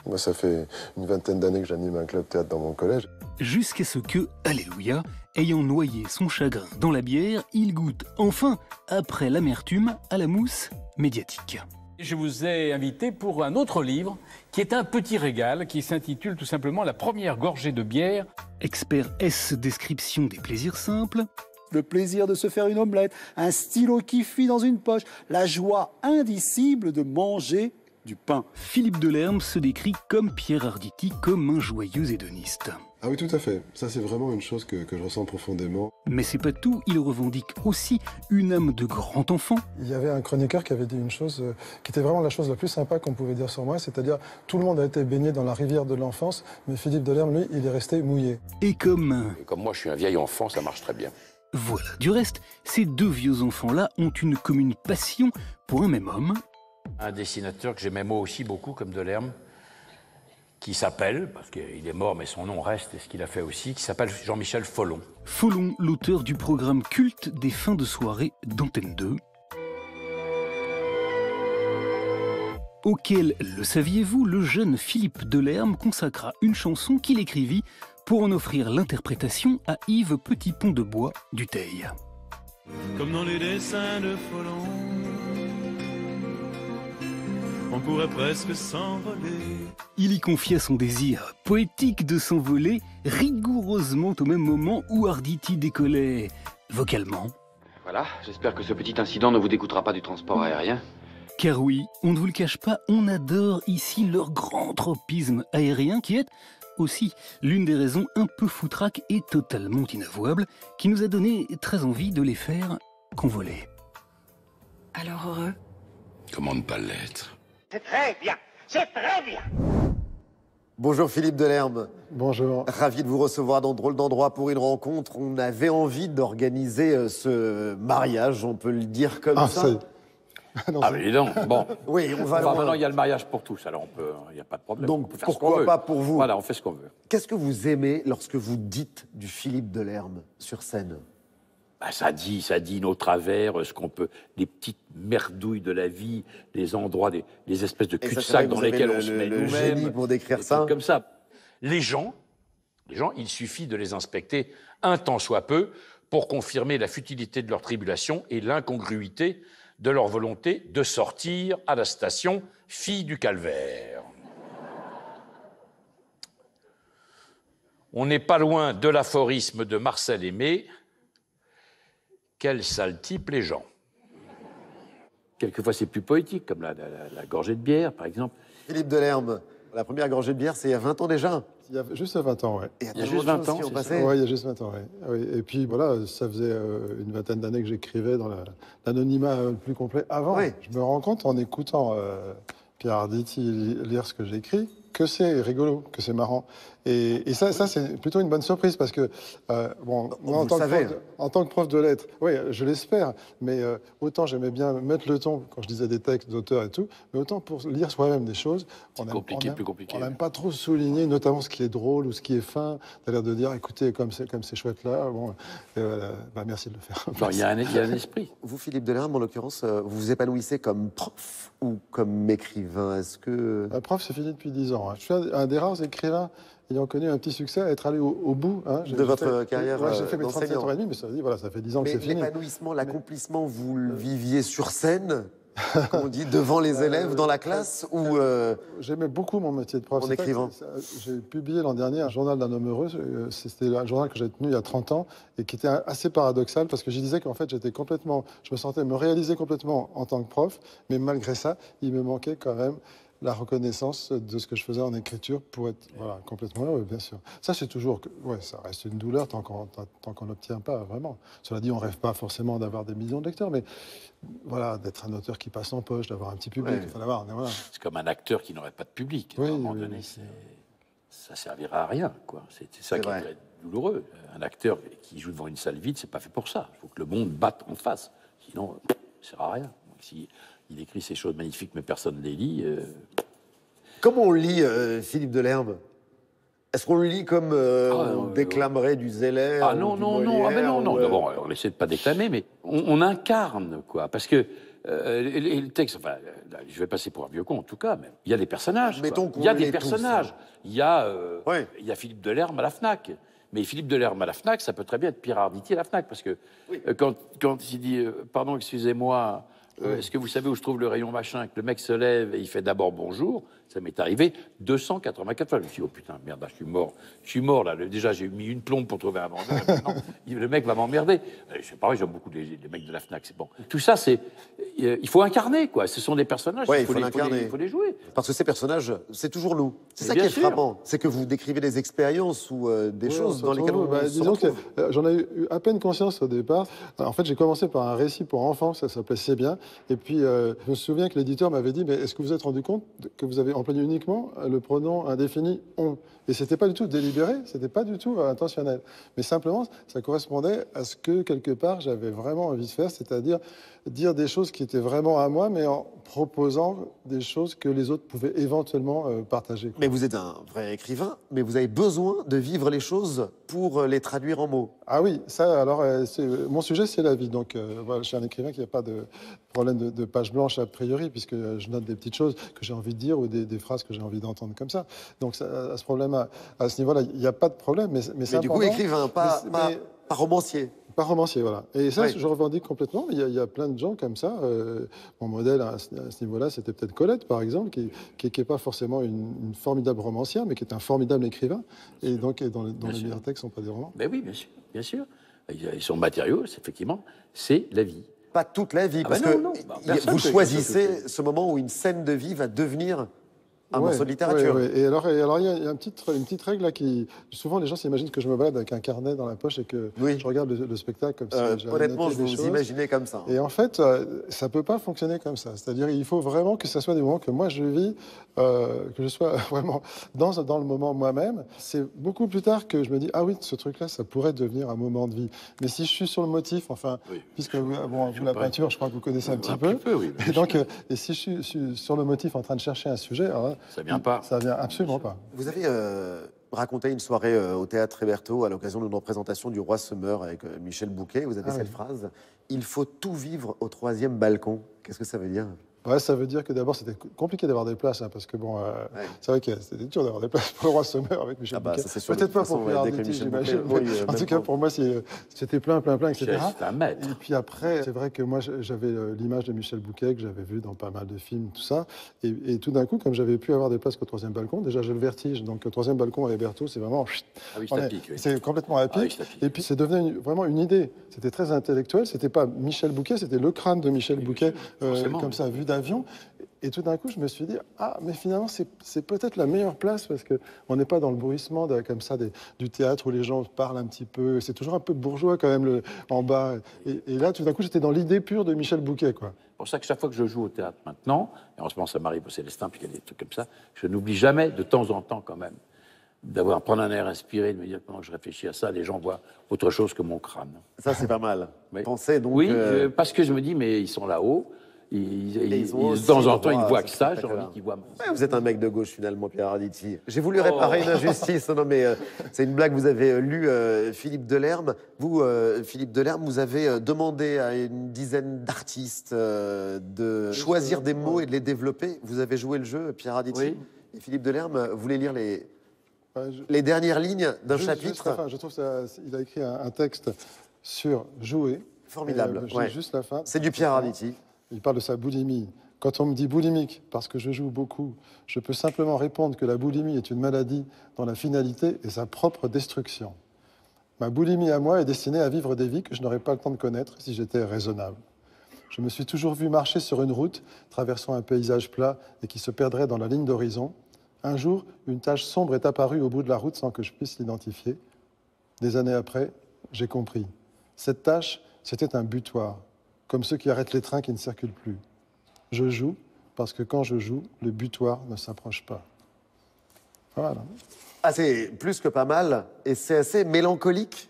S3: Moi, ça fait une vingtaine d'années que j'anime un club théâtre dans mon collège.
S4: Jusqu'à ce que, alléluia, ayant noyé son chagrin dans la bière, il goûte enfin, après l'amertume, à la mousse médiatique.
S21: Je vous ai invité pour un autre livre qui est un petit régal qui s'intitule tout simplement La première gorgée de bière.
S4: Expert S description des plaisirs simples.
S22: Le plaisir de se faire une omelette, un stylo qui fuit dans une poche, la joie indicible de manger du pain.
S4: Philippe Delerme se décrit comme Pierre Arditi, comme un joyeux hédoniste.
S3: Ah oui, tout à fait. Ça, c'est vraiment une chose que je ressens profondément.
S4: Mais c'est pas tout, il revendique aussi une âme de grand enfant.
S3: Il y avait un chroniqueur qui avait dit une chose qui était vraiment la chose la plus sympa qu'on pouvait dire sur moi, c'est-à-dire tout le monde a été baigné dans la rivière de l'enfance, mais Philippe Delerme, lui, il est resté mouillé.
S4: Et comme
S2: moi, je suis un vieil enfant, ça marche très bien.
S4: Voilà. Du reste, ces deux vieux enfants-là ont une commune passion pour un même homme.
S8: Un dessinateur que j'aimais moi aussi beaucoup, comme Delerme, qui s'appelle, parce qu'il est mort mais son nom reste, et ce qu'il a fait aussi, qui s'appelle Jean-Michel Follon.
S4: Follon, l'auteur du programme culte des fins de soirée d'Antenne 2. Auquel, le saviez-vous, le jeune Philippe Delerme consacra une chanson qu'il écrivit pour en offrir l'interprétation à Yves Petit-Pont-de-Bois du Teil.
S23: Comme dans les dessins de Follon, on pourrait presque s'envoler.
S4: Il y confia son désir poétique de s'envoler rigoureusement au même moment où Arditi décollait vocalement.
S11: Voilà, j'espère que ce petit incident ne vous dégoûtera pas du transport aérien.
S4: Car oui, on ne vous le cache pas, on adore ici leur grand tropisme aérien qui est aussi l'une des raisons un peu foutraques et totalement inavouables qui nous a donné très envie de les faire convoler.
S24: Alors heureux?
S6: Comment ne pas l'être?
S9: C'est très bien, c'est très bien.
S1: Bonjour Philippe Delerme.
S3: Bonjour.
S1: Ravi de vous recevoir dans Drôle d'endroit pour une rencontre. On avait envie d'organiser ce mariage, on peut le dire comme ça.
S2: Mais dis donc, bon.
S1: Oui, on va loin.
S2: Maintenant, il y a le mariage pour tous, alors il n'y a pas de problème.
S1: Donc pourquoi pas pour vous?
S2: Voilà, on fait ce qu'on veut.
S1: Qu'est-ce que vous aimez lorsque vous dites du Philippe Delerme sur scène?
S2: Ça dit nos travers, ce qu'on peut, les petites merdouilles de la vie, les endroits, les espèces de cul-de-sac dans lesquels on se met nous-mêmes.
S1: Génie pour décrire ça.
S2: Comme ça. Les gens, il suffit de les inspecter un tant soit peu pour confirmer la futilité de leur tribulation et l'incongruité de leur volonté de sortir à la station Fille du Calvaire. On n'est pas loin de l'aphorisme de Marcel Aimé. Quel sale type les gens. Quelquefois, c'est plus poétique, comme la gorgée de bière, par exemple.
S1: Philippe Delerme, la première gorgée de bière, c'est il y a 20 ans déjà?
S3: Il y a juste 20 ans, oui.
S1: Il y a juste 20 ans,
S3: Oui, il y a juste 20 ans, oui. Et puis voilà, ça faisait une vingtaine d'années que j'écrivais dans l'anonymat le plus complet avant. Oui. Je me rends compte, en écoutant Pierre Arditi lire ce que j'écris, que c'est rigolo, que c'est marrant. Et ça c'est plutôt une bonne surprise parce que, moi, en tant que prof de lettres, oui, je l'espère, mais autant j'aimais bien mettre le ton quand je disais des textes d'auteurs et tout, mais autant pour lire soi-même des choses, on n'aime pas trop souligner, notamment ce qui est drôle ou ce qui est fin, c'est-à-dire de dire, écoutez, comme c'est chouette là, bon, merci de le faire.
S2: Il y a un esprit.
S1: Vous, Philippe Delerme, en l'occurrence, vous vous épanouissez comme prof ou comme écrivain? Est-ce que...
S3: Prof, c'est fini depuis 10 ans. Je suis un des rares écrivains ayant connu un petit succès, à être allé au bout
S1: de votre carrière
S3: j'ai fait mes 37 ans et demi, mais ça, voilà, ça fait 10 ans que c'est fini.
S1: L'épanouissement, l'accomplissement, vous le viviez sur scène, comme on dit, devant les élèves, dans la classe ou
S3: J'aimais beaucoup mon métier de prof.
S1: En écrivant.
S3: J'ai publié l'an dernier un journal d'un homme heureux. C'était un journal que j'ai tenu il y a 30 ans et qui était assez paradoxal parce que j'y disais qu'en fait, je me sentais me réaliser complètement en tant que prof, mais malgré ça, il me manquait quand même la reconnaissance de ce que je faisais en écriture pour être complètement heureux, bien sûr. Ça, c'est toujours... ça reste une douleur tant qu'on n'obtient pas, vraiment. Cela dit, on ne rêve pas forcément d'avoir des millions de lecteurs, mais voilà, d'être un auteur qui passe en poche, d'avoir un petit public.
S2: Voilà. C'est comme un acteur qui n'aurait pas de public. À un moment donné, ça servira à rien, quoi. C'est ça qui est douloureux. Un acteur qui joue devant une salle vide, c'est pas fait pour ça. Il faut que le monde batte en face. Sinon, ça sert à rien. Donc, si il écrit ces choses magnifiques, mais personne ne les lit.
S1: Comment on lit Philippe Delerme? Est-ce qu'on le lit comme on déclamerait du Zeller?
S2: Ah non, non, non. Ah ben non, non. D'abord, on essaie de pas déclamer, mais on incarne, quoi. Parce que le texte, enfin, là, je vais passer pour un vieux con, en tout cas, mais il y a des personnages. Il y a des personnages. Il y a Philippe Delerme à la FNAC. Mais Philippe Delerme à la FNAC, ça peut très bien être Pierre Arditi à la FNAC, parce que quand il dit « Pardon, excusez-moi, est-ce que vous savez où je trouve le rayon machin ?» que le mec se lève et il fait d'abord « Bonjour », ça m'est arrivé 284 fois. Je me suis dit « Oh putain, merde, là, je suis mort, là. Déjà, j'ai mis une plombe pour trouver un vendeur. Le mec va m'emmerder. » C'est pareil, j'aime beaucoup les mecs de la FNAC, c'est bon. Tout ça, c'est... il faut incarner, quoi. Ce sont des personnages, il faut les jouer.
S1: Parce que ces personnages, c'est toujours nous. C'est ça qui est frappant. C'est que vous décrivez des expériences ou des choses dans lesquelles on se retrouve.
S3: J'en ai eu à peine conscience au départ. En fait, j'ai commencé par un récit pour enfants, ça s'appelait C'est bien. Et puis, je me souviens que l'éditeur m'avait dit, mais est-ce que vous êtes rendu compte que vous avez employé uniquement le pronom indéfini « on ». Et c'était pas du tout délibéré, c'était pas du tout intentionnel. Mais simplement, ça correspondait à ce que, quelque part, j'avais vraiment envie de faire, c'est-à-dire dire des choses qui étaient vraiment à moi, mais en proposant des choses que les autres pouvaient éventuellement partager.
S1: Mais vous êtes un vrai écrivain, mais vous avez besoin de vivre les choses pour les traduire en mots.
S3: Ah oui, ça, alors, mon sujet, c'est la vie. Donc, voilà, je suis un écrivain qui n'a pas de problème de page blanche a priori, puisque je note des petites choses que j'ai envie de dire ou des phrases que j'ai envie d'entendre comme ça. Donc, à ce problème, à ce niveau-là, il n'y a pas de problème. Mais
S1: du coup, écrivain, pas romancier.
S3: Pas romancier, voilà. Et ça, je revendique complètement. Il y a plein de gens comme ça. Mon modèle à ce niveau-là, c'était peut-être Colette, par exemple, qui n'est pas forcément une formidable romancière, mais qui est un formidable écrivain. Et donc, dont les meilleurs textes ne sont pas des romans.
S2: Ben oui, bien sûr. Son matériau, effectivement, c'est la vie.
S1: Pas toute la vie, parce que vous choisissez ce moment où une scène de vie va devenir un morceau de littérature.
S3: Et alors, il y a une petite règle là qui... Souvent, les gens s'imaginent que je me balade avec un carnet dans la poche et que je regarde le spectacle comme si
S1: honnêtement, je vous imaginais comme ça.
S3: Et en fait, ça ne peut pas fonctionner comme ça. C'est-à-dire il faut vraiment que ce soit des moments que moi je vis, que je sois vraiment dans le moment moi-même. C'est beaucoup plus tard que je me dis, ah oui, ce truc-là, ça pourrait devenir un moment de vie. Mais si je suis sur le motif, enfin, puisque vous, la peinture, je crois que vous connaissez un petit peu. Et donc, et si je suis sur le motif en train de chercher un sujet, alors,
S2: ça vient pas.
S3: Ça vient absolument pas.
S1: Vous avez raconté une soirée au Théâtre Hébertot à l'occasion d'une représentation du Roi se meurt avec Michel Bouquet. Vous avez cette phrase « Il faut tout vivre au 3e balcon ». Qu'est-ce que ça veut dire?
S3: Ouais, ça veut dire que d'abord, c'était compliqué d'avoir des places, parce que bon, c'est vrai que c'était dur d'avoir des places pour le Roi se meurt avec Michel Bouquet. Peut-être pas pour Pierre Arditi, j'imagine. En tout cas, pour moi, c'était plein, etc. Et puis après, c'est vrai que moi, j'avais l'image de Michel Bouquet que j'avais vu dans pas mal de films, tout ça. Et tout d'un coup, comme j'avais pu avoir des places qu'au 3e balcon, déjà j'ai le vertige. Donc, le 3e balcon à Hébertot, c'est vraiment... C'est complètement à pic. Et puis, c'est devenu vraiment une idée. C'était très intellectuel. C'était pas Michel Bouquet, c'était le crâne de Michel Bouquet, comme ça, vu d'avion. Et tout d'un coup, je me suis dit, ah, mais finalement, c'est peut-être la meilleure place, parce qu'on n'est pas dans le bruissement comme ça du théâtre où les gens parlent un petit peu. C'est toujours un peu bourgeois quand même en bas. Et là, tout d'un coup, j'étais dans l'idée pure de Michel Bouquet, quoi.
S2: C'est pour ça que chaque fois que je joue au théâtre maintenant, et en ce moment ça m'arrive au Célestin, puis qu'il y a des trucs comme ça, je n'oublie jamais, de temps en temps quand même, prendre un air inspiré, de me dire pendant que je réfléchis à ça, les gens voient autre chose que mon crâne.
S1: Ça, c'est pas mal. Pensez donc...
S2: Oui, parce que je me dis, mais ils sont là-haut. De temps en temps, ils ne voient que ça, j'ai envie qu'ils voient.
S1: Vous êtes un mec de gauche, finalement, Pierre Arditi. J'ai voulu réparer une injustice. Non, mais c'est une blague. Vous avez lu Philippe Delerme. Vous, Philippe Delerme, vous avez demandé à une dizaine d'artistes de choisir des mots et de les développer. Vous avez joué le jeu, Pierre Arditi. Oui. Et Philippe Delerme voulait lire les dernières lignes d'un chapitre.
S3: Je trouve qu'il a écrit un texte sur jouer.
S1: Formidable.
S3: Juste la fin.
S1: C'est du Pierre Arditi.
S3: Il parle de sa boulimie. Quand on me dit boulimique parce que je joue beaucoup, je peux simplement répondre que la boulimie est une maladie dont la finalité est sa propre destruction. Ma boulimie à moi est destinée à vivre des vies que je n'aurais pas le temps de connaître si j'étais raisonnable. Je me suis toujours vu marcher sur une route, traversant un paysage plat et qui se perdrait dans la ligne d'horizon. Un jour, une tache sombre est apparue au bout de la route sans que je puisse l'identifier. Des années après, j'ai compris. Cette tache, c'était un butoir, comme ceux qui arrêtent les trains qui ne circulent plus. Je joue parce que quand je joue, le butoir ne s'approche pas. Voilà.
S1: Ah, c'est plus que pas mal, et c'est assez mélancolique,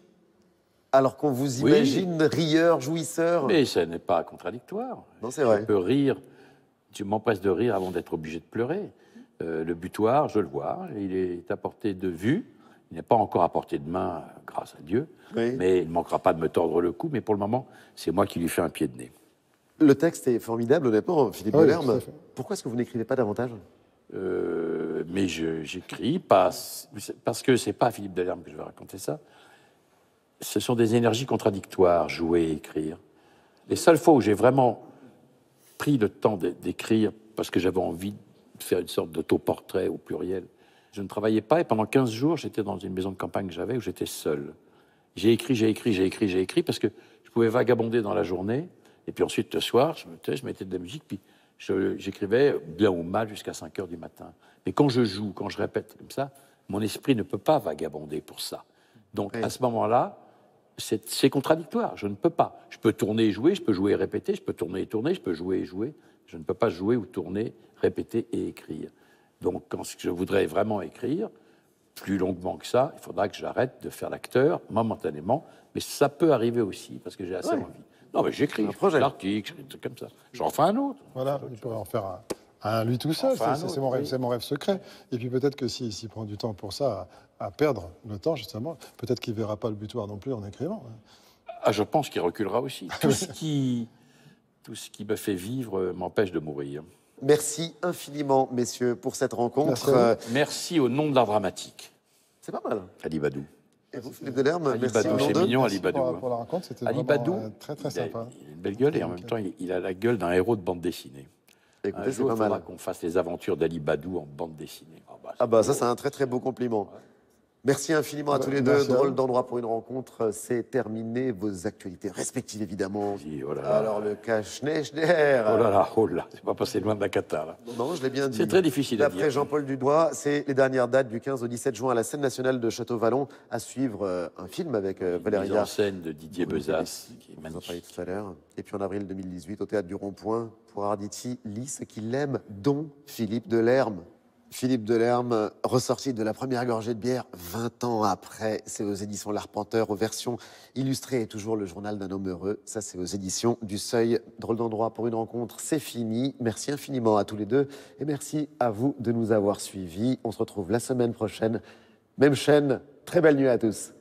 S1: alors qu'on vous imagine rieur, jouisseur.
S2: Mais ça n'est pas contradictoire.
S1: Non, c'est vrai.
S2: Je peux rire, je m'empresse de rire avant d'être obligé de pleurer. Le butoir, je le vois, il est à portée de vue. Il n'est pas encore à portée de main, grâce à Dieu, mais il ne manquera pas de me tordre le cou. Mais pour le moment, c'est moi qui lui fais un pied de nez.
S1: Le texte est formidable, honnêtement, Philippe Delerme. Pourquoi est-ce que vous n'écrivez pas davantage?
S2: Mais j'écris parce que c'est pas à Philippe Delerme que je vais raconter ça. Ce sont des énergies contradictoires, jouer et écrire. Les seules fois où j'ai vraiment pris le temps d'écrire parce que j'avais envie de faire une sorte d'autoportrait au pluriel, je ne travaillais pas et pendant 15 jours, j'étais dans une maison de campagne que j'avais où j'étais seul. J'ai écrit parce que je pouvais vagabonder dans la journée et puis ensuite le soir, je mettais de la musique puis j'écrivais bien ou mal jusqu'à 5 heures du matin. Mais quand je joue, quand je répète comme ça, mon esprit ne peut pas vagabonder pour ça. Donc à ce moment-là, c'est contradictoire, je ne peux pas. Je peux tourner et jouer, je peux jouer et répéter, je peux tourner et tourner, je peux jouer et jouer. Je ne peux pas jouer ou tourner, répéter et écrire. Donc quand je voudrais vraiment écrire, plus longuement que ça, il faudra que j'arrête de faire l'acteur momentanément, mais ça peut arriver aussi, parce que j'ai assez envie. Non, mais j'écris, je fais l'article, des trucs comme ça. J'en fais un autre.
S3: Voilà, il pourrait en faire un lui tout seul, c'est mon rêve secret. Et puis peut-être que s'il prend du temps pour ça, à perdre le temps, justement, peut-être qu'il ne verra pas le butoir non plus en écrivant.
S2: Ah, je pense qu'il reculera aussi. Tout ce qui me fait vivre m'empêche de mourir.
S1: Merci infiniment, messieurs, pour cette rencontre.
S2: Merci au nom de l'art dramatique.
S1: C'est pas mal.
S2: Ali Badou.
S1: Et vous, Philippe Delerme, merci.
S2: C'est mignon, Ali Badou.
S3: Pour la rencontre, c'était
S2: Ali
S3: vraiment
S2: Badou,
S3: très très sympa.
S2: Il a une belle gueule et en même temps, il a la gueule d'un héros de bande dessinée.
S1: Écoutez,
S2: un jour, il faudra qu'on fasse les aventures d'Ali Badou en bande dessinée.
S1: Ça, c'est un très très beau compliment. Merci infiniment à tous les deux. Drôle d'endroit pour une rencontre. C'est terminé. Vos actualités respectives, évidemment. Alors, le cas Schneer.
S2: Oh là, c'est pas passé loin de la cata, là.
S1: Non, je l'ai bien dit.
S2: C'est très difficile à dire.
S1: D'après Jean-Paul Dudois, c'est les dernières dates du 15 au 17 juin à la scène nationale de Château-Vallon. À suivre un film avec Valéria.
S2: Mise en scène de Didier Bezas, qui est magnifique.
S1: Tout à l'heure. Et puis en avril 2018, au Théâtre du Rond-Point, pour Arditi, lit ce qu'il aime, dont Philippe Delerme. Philippe Delerme, ressorti de la première gorgée de bière 20 ans après. C'est aux éditions L'Arpenteur, aux versions illustrées et toujours le journal d'un homme heureux. Ça, c'est aux éditions du Seuil. Drôle d'endroit pour une rencontre, c'est fini. Merci infiniment à tous les deux et merci à vous de nous avoir suivis. On se retrouve la semaine prochaine. Même chaîne, très belle nuit à tous.